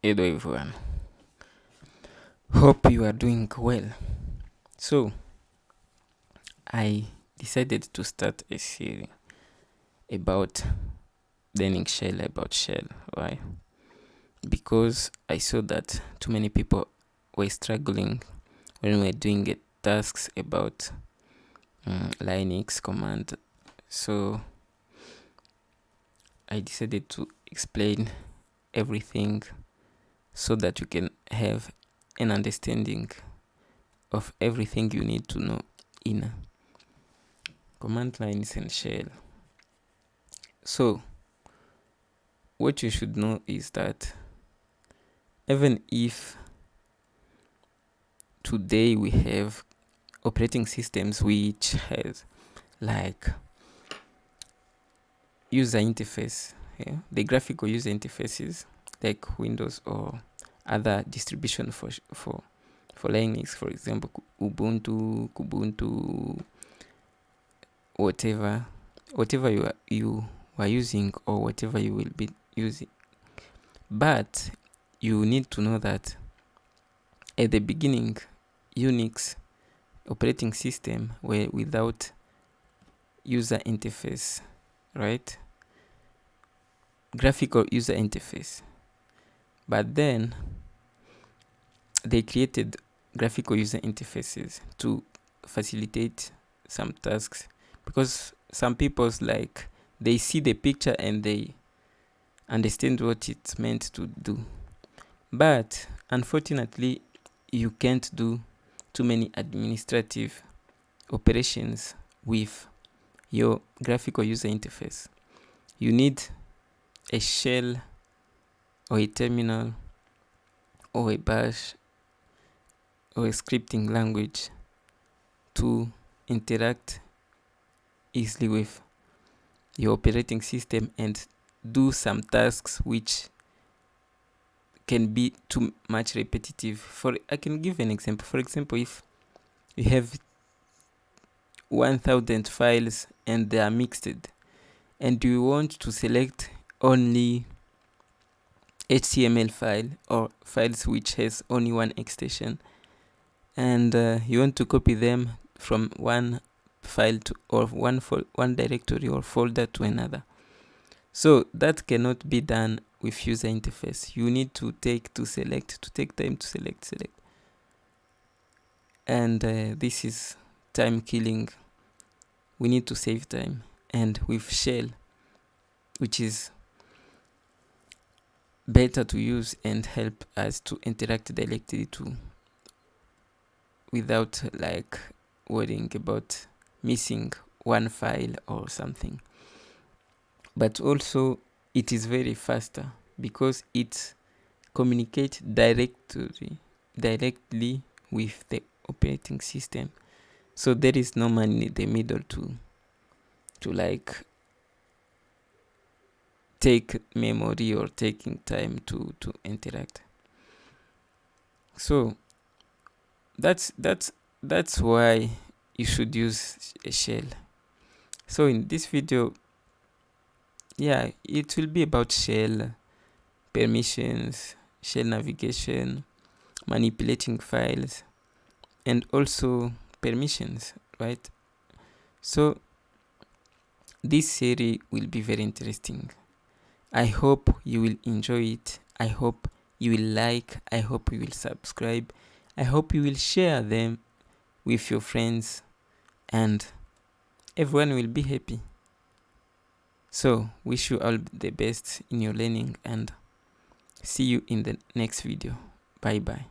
Hello everyone, hope you are doing well. So I decided to start a series about learning Shell, about Shell. Why? Because I saw that too many people were struggling when we were doing tasks about Linux command. So I decided to explain everything so that you can have an understanding of everything you need to know in command lines and shell. So what you should know is that even if today we have operating systems which has like user interface, the graphical user interfaces like Windows or other distribution for Linux, for example, Ubuntu, Kubuntu, whatever you are using or whatever you will be using. But you need to know that at the beginning, Unix operating system were without user interface, right? Graphical user interface. But then they created graphical user interfaces to facilitate some tasks, because some people's like they see the picture and they understand what it's meant to do. But unfortunately, you can't do too many administrative operations with your graphical user interface. You need a shell or a terminal or a bash or a scripting language to interact easily with your operating system and do some tasks which can be too much repetitive. I can give an example. For example, if you have 1000 files and they are mixed and you want to select only HTML file or files which has only one extension, and you want to copy them from one file to or one directory or folder to another. So that cannot be done with user interface. You need to take time to select. And this is time killing. We need to save time. And with shell, which is better to use and help us to interact directly without like worrying about missing one file or something. But also it is very faster because it communicates directly with the operating system. So there is no man in the middle to like take memory or taking time to interact. So that's why you should use a shell. So in this video, it will be about shell, permissions, shell navigation, manipulating files, and also permissions, right? So this series will be very interesting. I hope you will enjoy it. I hope you will like. I hope you will subscribe. I hope you will share them with your friends and everyone will be happy. So wish you all the best in your learning and see you in the next video. Bye bye.